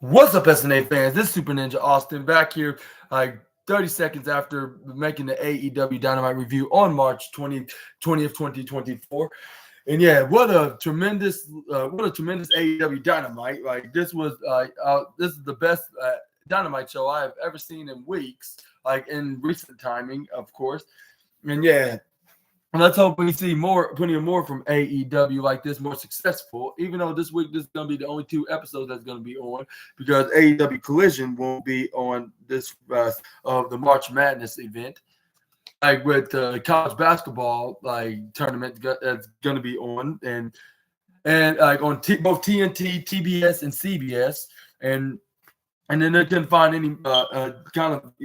What's up, SNA fans? This is Super Ninja Austin back here, like 30 seconds after making the AEW Dynamite review on March 20th, 2024. And yeah, what a tremendous AEW Dynamite! Like this is the best Dynamite show I have ever seen in weeks, like in recent timing, of course. And yeah, and let's hope we see plenty of more from AEW like this, more successful. Even though this week this is gonna be the only two episodes that's gonna be on because AEW Collision won't be on this of the March Madness event, like with the college basketball like tournament that's gonna be on, and like on both TNT, TBS, and CBS, and then they couldn't find any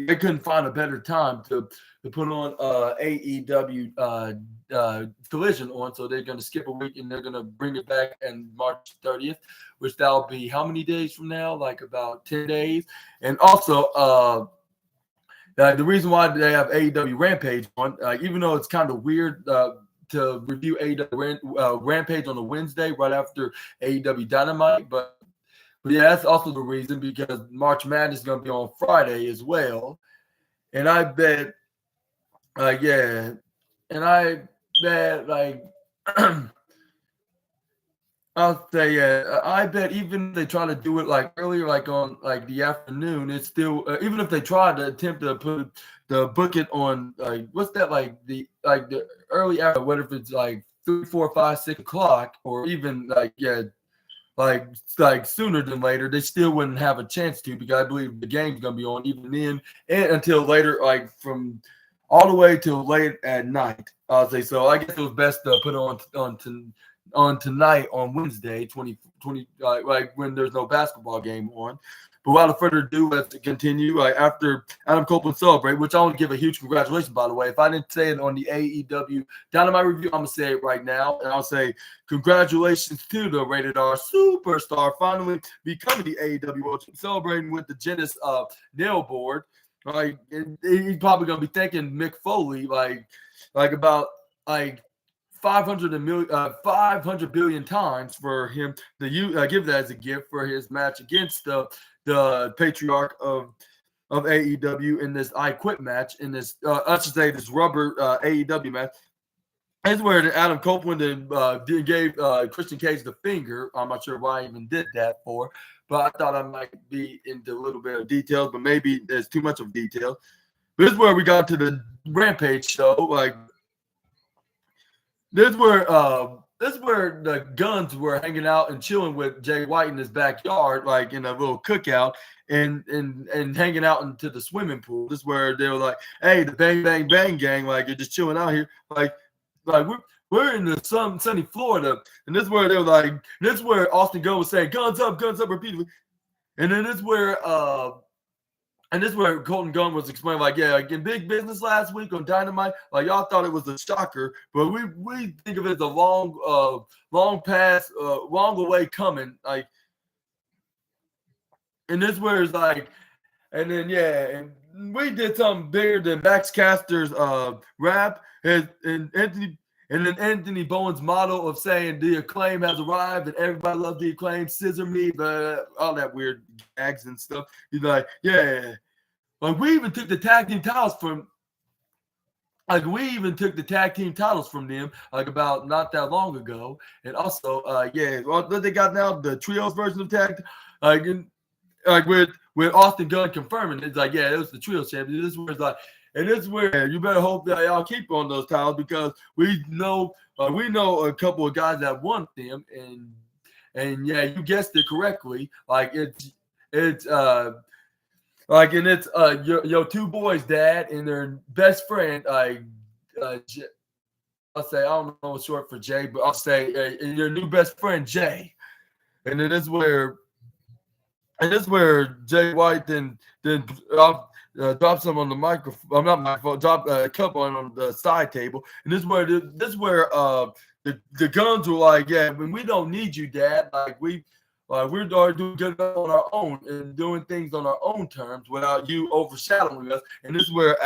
they couldn't find a better time to put on AEW Collision on, so they're going to skip a week and they're going to bring it back on March 30th, which that'll be how many days from now? Like about 10 days. And also, the reason why they have AEW Rampage on, even though it's kind of weird to review AEW Rampage on a Wednesday right after AEW Dynamite, but yeah, that's also the reason because March Madness is going to be on Friday as well. And I bet, like, I'll say, yeah, I bet even if they try to do it like earlier, like on like the afternoon, it's still, even if they try to attempt to book it on, like, what's that, like the early hour, what if it's like 3, 4, 5, 6 o'clock, or even like sooner than later, they still wouldn't have a chance to, because I believe the game's gonna be on even then and until later, like from all the way till late at night. I'll say so. I guess it was best to put on tonight on Wednesday, 2020, like when there's no basketball game on. But without further ado, let's continue. After Adam Copeland celebrate, which I want to give a huge congratulations, by the way. If I didn't say it on the AEW Dynamite review, I'm going to say it right now. And I'll say congratulations to the Rated R Superstar finally becoming the AEW World Champion, celebrating with the Genesis nail board. Like, he's probably going to be thanking Mick Foley, about 500 billion times for him to give that as a gift for his match against the patriarch of AEW in this I Quit match, in this I should say this rubber AEW match. That's where Adam Copeland gave Christian Cage the finger. I'm not sure why I even did that for, but I thought I might be into a little bit of details, but maybe there's too much of detail. But this is where we got to the Rampage show. Like, this is where the Guns were hanging out and chilling with Jay White in his backyard, like in a little cookout, and hanging out into the swimming pool. This is where they were like, "Hey, the Bang Bang Bang Gang, like you're just chilling out here, like we're in the sunny Florida." And this is where they were like, this is where Austin Gunn was saying, guns up repeatedly. And then this is where Colton Gunn was explaining, like, yeah, like in big business last week on Dynamite, like y'all thought it was a shocker, but we think of it as a long away coming. Like, and this where it's like, and then and we did something bigger than Max Caster's rap, and then Anthony Bowen's motto of saying the Acclaim has arrived and everybody loves the Acclaim, scissor me, but all that weird gags and stuff. He's like, yeah. Like, we even took the tag team titles from them, like, about not that long ago. And also, what they got now, the trios version of tag, with Austin Gunn confirming, it's like, yeah, it was the trios champion. This is where it's like, and this is where you better hope that y'all keep on those titles, because we know a couple of guys that want them, and yeah, you guessed it correctly. Like, it's your two boys' dad and their best friend. I'll say, I don't know what's short for Jay, but I'll say your new best friend Jay. And then this is where Jay White then drop some on the microphone. I'm not microphone. Drop a cup on the side table. And this is where the Guns were like, yeah, when we don't need you, Dad. Like, we're doing good on our own and doing things on our own terms without you overshadowing us. And this is where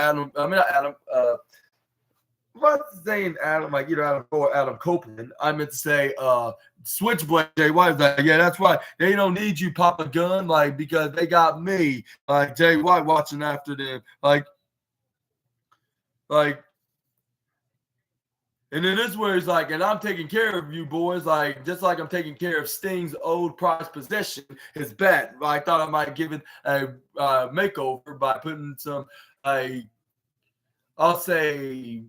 wasn't saying Adam, like either Adam Cole or Adam Copeland. I meant to say Switchblade Jay White was like, yeah, that's right. They don't need you, Papa Gun, like, because they got me, like Jay White watching after them. Like, and then this where he's like, and I'm taking care of you boys, like just like I'm taking care of Sting's old prized possession, his bat. I thought I might give it a makeover by putting some, I'll say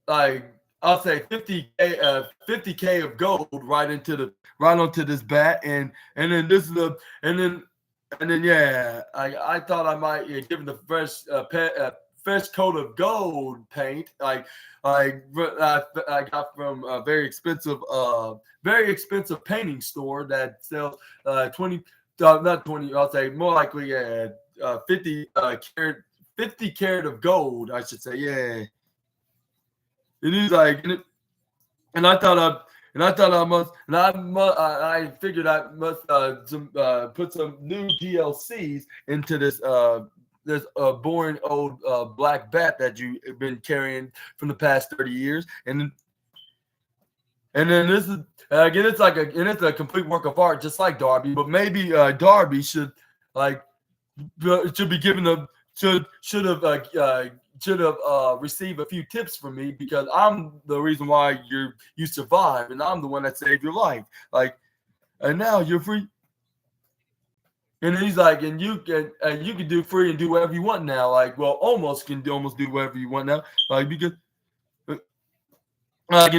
50K of gold right onto this bat, and then this is and then yeah, I thought I might give him the fresh coat of gold paint, I got from a very expensive painting store that sells 20, not 20, I'll say more likely 50 carat of gold, I should say. Yeah. It is like, and I figured I must put some new DLCs into this boring old black bat that you've been carrying from the past 30 years, and then this is again, it's a complete work of art, just like Darby, but maybe Darby should be given should have received a few tips from me, because I'm the reason why you survived, and I'm the one that saved your life. Like, and now you're free. And he's like, and you can do free and do whatever you want now. Like, well, almost do whatever you want now. Like, because and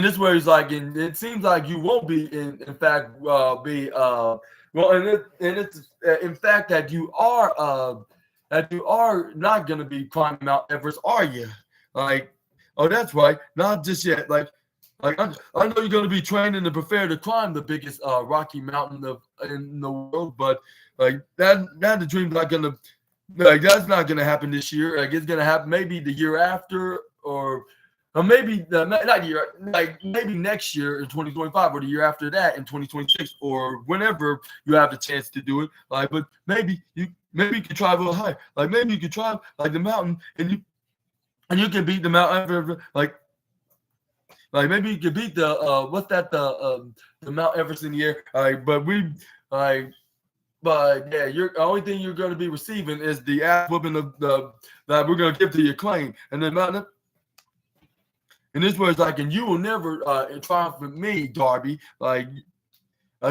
this is where he's like, and it seems like you won't be in fact it's in fact that you are not going to be climbing Mount Everest, are you? Like, oh, that's right. Not just yet. Like I know you're going to be training to prepare to climb the biggest Rocky Mountain in the world, but like that the dream's not going to, like, that's not going to happen this year. Like, it's going to happen maybe the year after, or maybe not year, like maybe next year in 2025, or the year after that in 2026, or whenever you have the chance to do it. Like, but maybe you can try a little higher. Like, maybe you can try like the mountain, and you can beat the Mount Everest. Like maybe you can beat the Mount Everest in the air. But yeah, the only thing you're going to be receiving is the ass whooping that we're going to give to your claim, and then Mountain. And this was like, and you will never triumph with me, Darby. Like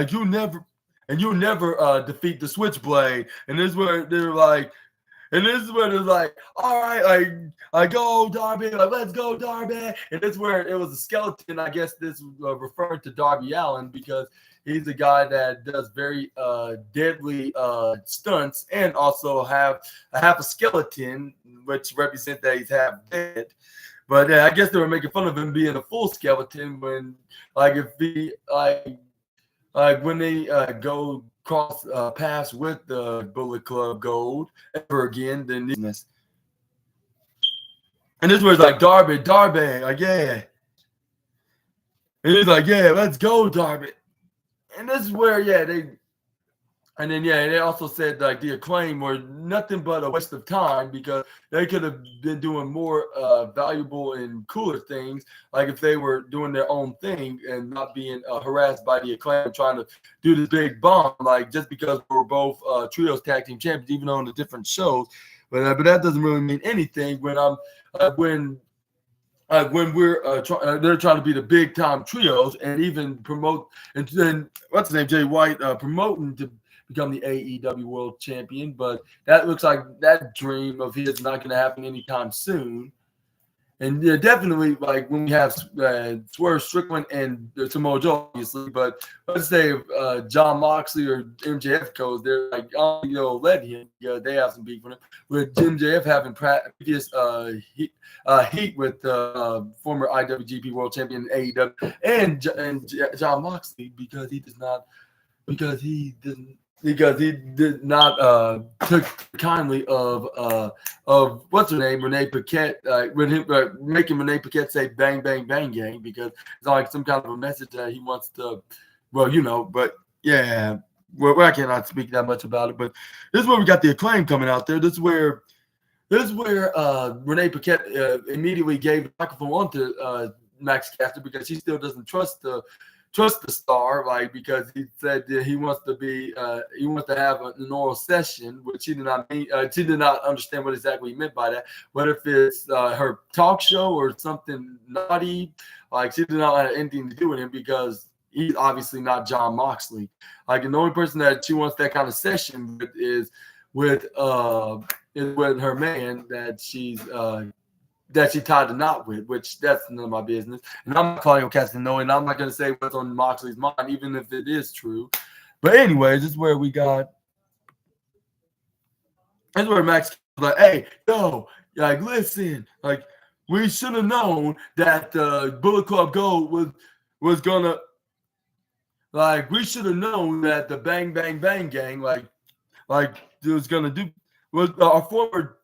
you'll never defeat the Switchblade. And this is where they're like, all right, like go Darby, like let's go Darby. And this is where it was a skeleton. I guess this was referring to Darby Allin, because he's a guy that does very deadly stunts, and also have a skeleton, which represents that he's half dead. But I guess they were making fun of him being a full skeleton when, like, if he when they go cross paths with the Bullet Club Gold ever again, then this. And this was like Darby, like, yeah. And he's like, yeah, let's go, Darby. And this is where, they also said like the Acclaim were nothing but a waste of time, because they could have been doing more valuable and cooler things, like if they were doing their own thing and not being harassed by the Acclaim trying to do this big bomb, like just because we're both trios tag team champions, even on the different shows. But that doesn't really mean anything when we're they're trying to be the big time trios and even promote, and then what's his name, Jay White, promoting to become the AEW World Champion. But that looks like that dream of his is not going to happen anytime soon. And yeah, definitely, like when we have Swerve Strickland and Samoa Joe, obviously, but let's say John Moxley or MJF goes, they're like, oh, let him. Yeah, they have some beef with him. With MJF having previous heat with former IWGP World Champion AEW and John Moxley, because he did not took kindly of what's her name, Renee Paquette, with him making Renee Paquette say bang bang bang gang, because it's like some kind of a message that he wants to, but yeah, well, I cannot speak that much about it. But this is where we got the Acclaim coming out there. This is where this is where Renee Paquette immediately gave the microphone on to Max Caster because he still doesn't trust the star, like, because he said that he wants to have an oral session, which she did not mean. She did not understand what exactly he meant by that. What if it's her talk show or something naughty? Like, she did not have anything to do with him because he's obviously not Jon Moxley. Like, and the only person that she wants that kind of session with is with her man that she tied the knot with, which that's none of my business. And I'm not Claudio Castagnoli, and I'm not going to say what's on Moxley's mind, even if it is true. But anyways, this is where Max was like, hey, yo, like, listen, like, we should have known that Bullet Club Gold was going to, like, we should have known that the Bang Bang Bang gang, like it was going to do, was our former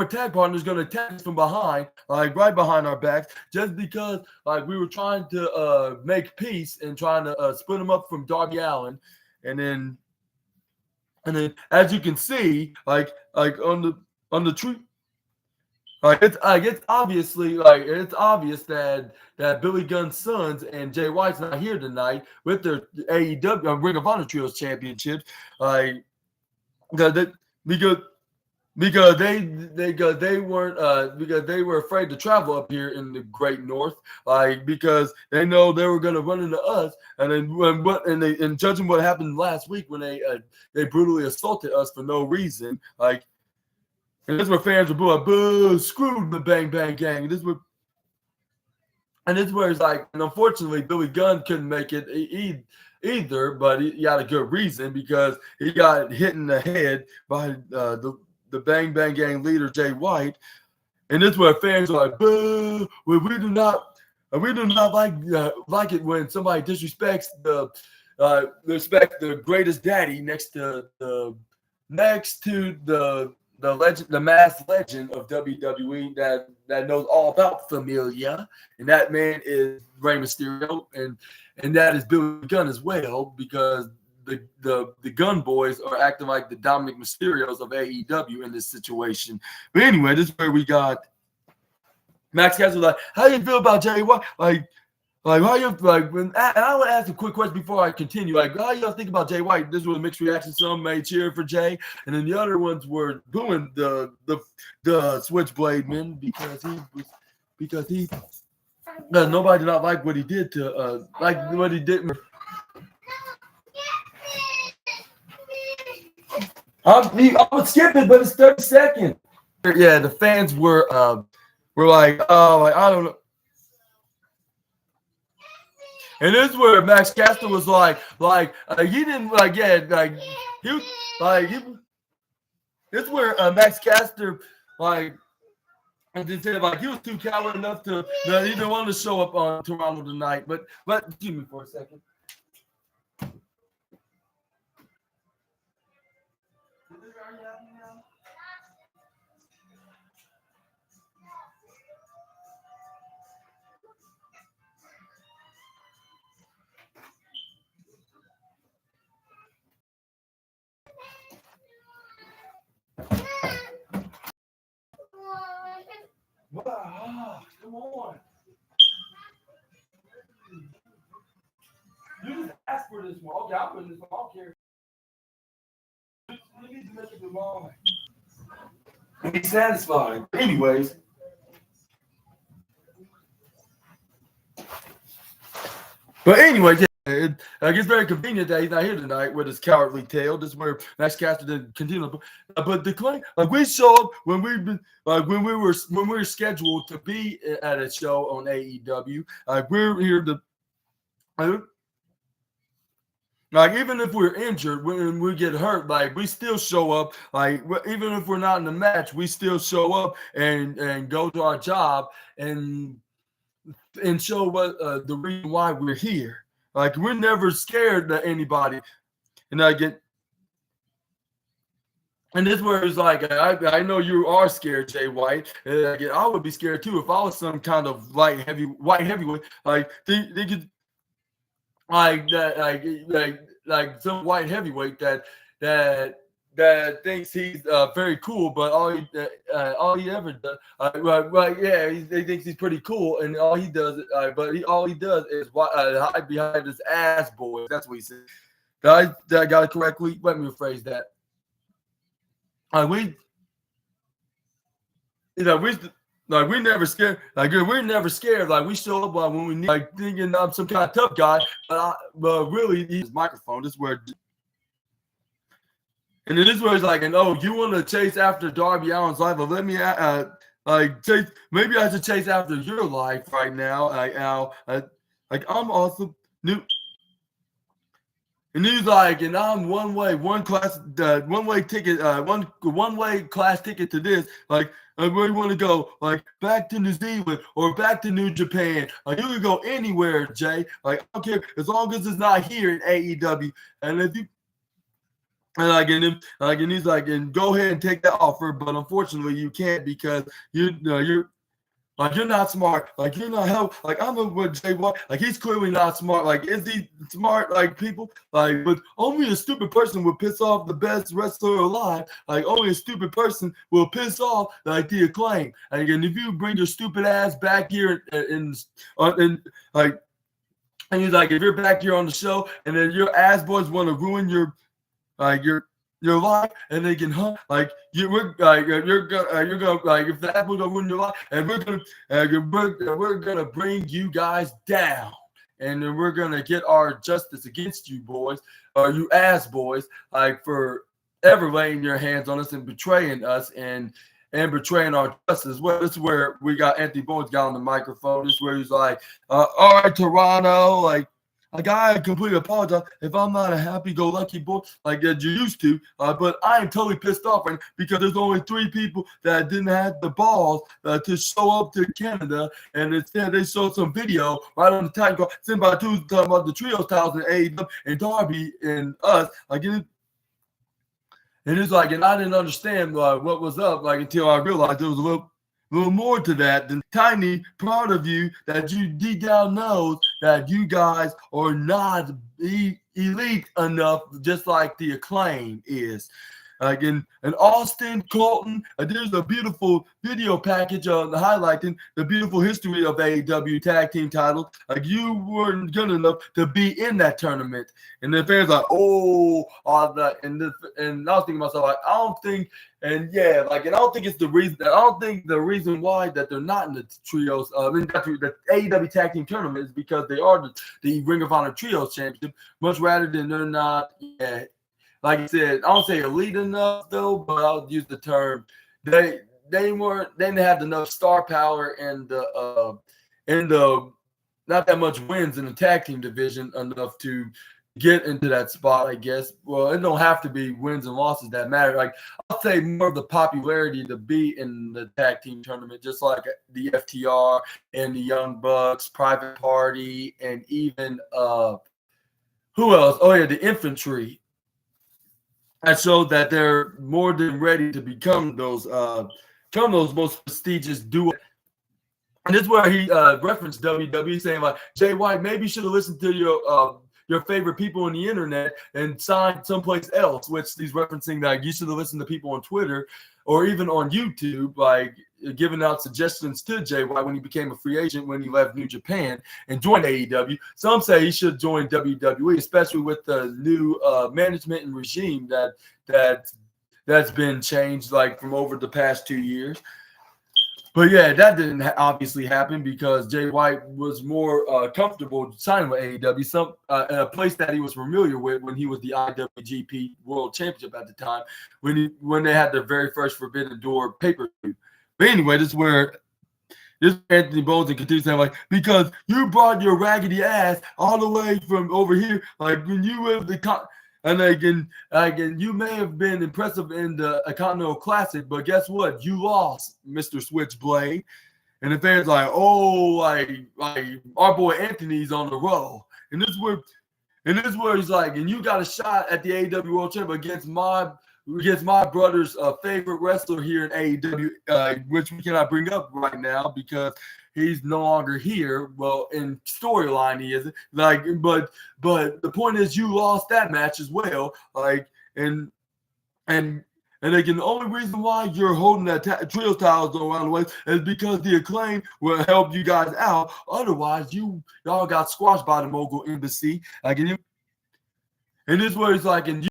tag partner is going to attack us from behind, like right behind our backs, just because like we were trying to make peace and trying to split them up from Darby Allin, and then as you can see, like on the tree, it's obvious that Billy Gunn's sons and Jay White's not here tonight with their AEW Ring of Honor Trios championships, like because they weren't because they were afraid to travel up here in the Great North, like because they know they were gonna run into us, and then judging what happened last week when they brutally assaulted us for no reason, like, and this is where fans were booing, boo, screwed the Bang Bang Gang. This is where it's like, and unfortunately Billy Gunn couldn't make it either, but he had a good reason because he got hit in the head by the Bang Bang Gang leader, Jay White. And this is where fans are like, boo, we do not like it when somebody disrespects the greatest daddy next to the legend, the masked legend of WWE that knows all about familia, and that man is Rey Mysterio, and that is Billy Gunn as well, because the Gun Boys are acting like the Dominic Mysterios of AEW in this situation. But anyway, this is where we got Max Caster like, how do you feel about Jay White? Like how you like when? And I want to ask a quick question before I continue. Like, how y'all think about Jay White? This was a mixed reaction. Some may cheer for Jay, and then the other ones were booing the Switchblade man because nobody did not like what he did to like what he did. I'm gonna skip it, but it's 30 seconds. Yeah, the fans were like, oh, like, I don't know. And this is where Max Caster was like he didn't like, yeah, like he was like this is where Max Caster like, and they said like he was too coward enough to that he didn't want to show up on Toronto tonight. But excuse me for a second. Wow, come on. You just asked for this one. Okay, I'll put this one. I don't care. You need to make it the moment. Be satisfied. Anyways. But anyways, yeah, it's very convenient that he's not here tonight with his cowardly tail. This is where Max Caster didn't continue. But the claim, like, we show up when we were scheduled to be at a show on AEW. Like, we're here to, like, even if we're injured, when we get hurt, like, we still show up. Like, even if we're not in the match, we still show up and go to our job and show what the reason why we're here. Like, we're never scared of anybody. And and this is where it's like, I know you are scared, Jay White. I would be scared too if I was some kind of white heavyweight. Like, they could, like that, like some white heavyweight that that thinks he's very cool, but all he ever does, he thinks he's pretty cool, and all he does, all he does is hide behind his ass boys. That's what he said. Did I got it correctly? Let me rephrase that. We're never scared. We're never scared. We show up when we need, thinking I'm some kind of tough guy, but really, his microphone. This is where. And it is where it's and you want to chase after Darby Allin's life, but let me maybe I should chase after your life right now. I'm also new. And he's and I'm one way ticket, one way class ticket to this. Where you want to go, back to New Zealand or back to New Japan. You can go anywhere, Jay. I don't care as long as it's not here in AEW. And if you and he's and go ahead and take that offer, but unfortunately you can't because you're not smart. You're not help. I'm with Jay White. He's clearly not smart. Is he smart? People. But only a stupid person would piss off the best wrestler alive. Only a stupid person will piss off the Acclaim. And if you bring your stupid ass back here and he's if you're back here on the show and then your ass boys want to ruin your life, and they can you're gonna if the Apple gonna ruin your life, and we're gonna bring you guys down, and then we're gonna get our justice against you boys, or you ass boys, for ever laying your hands on us and betraying us and betraying our justice. Well, this is where we got Anthony Bowens got on the microphone. This is where he's all right, Toronto, I completely apologize if I'm not a happy-go-lucky boy that you used to, but I am totally pissed off right now because there's only 3 people that didn't have the balls to show up to Canada, and instead they showed some video right on the Titan card, sent by 2 talking about the trios titles in AEW and Darby and us. And it's and I didn't understand what was up until I realized there was a little more to that than tiny part of you that you deep down knows that you guys are not elite enough, just like the Acclaim is. In Austin, Colton, there's a beautiful video package highlighting the beautiful history of AEW tag team titles. You weren't good enough to be in that tournament, and the fans and I was thinking to myself, I don't think, and yeah, and I don't think it's the reason. I don't think the reason why that they're not in the trios, the AEW tag team tournament is because they are the Ring of Honor Trios Championship, much rather than they're not. Yeah. Like I said, I don't say elite enough though, but I'll use the term. They didn't have enough star power and the not that much wins in the tag team division enough to get into that spot, I guess. Well, it don't have to be wins and losses that matter. I'll say more of the popularity to be in the tag team tournament, just like the FTR and the Young Bucks, Private Party, and even who else? Oh yeah, the Infantry. That showed that they're more than ready to become those most prestigious duo. And this is where he referenced WWE, saying Jay White, maybe you should have listened to your favorite people on the internet and signed someplace else, which he's referencing that you should have listened to people on Twitter or even on YouTube, giving out suggestions to Jay White when he became a free agent when he left New Japan and joined AEW. Some say he should join WWE, especially with the new management and regime that's been changed from over the past 2 years. But yeah, that didn't obviously happen because Jay White was more comfortable signing with AEW, a place that he was familiar with when he was the IWGP World Championship at the time, when they had their very first Forbidden Door pay-per-view. But anyway, this is where Anthony Bowens continues saying because you brought your raggedy ass all the way from over here, when you were and again, you may have been impressive in the Continental Classic, but guess what? You lost, Mr. Switchblade. And the fans our boy Anthony's on the roll. And this is where he's and you got a shot at the AEW World Championship against my brother's favorite wrestler here in AEW, which we cannot bring up right now because he's no longer here. Well, in storyline he isn't. But the point is you lost that match as well. And And again, the only reason why you're holding that trio titles around the waist is because the Acclaim will help you guys out. Otherwise, y'all got squashed by the Mogul Embassy. Like, and this is where it's like, and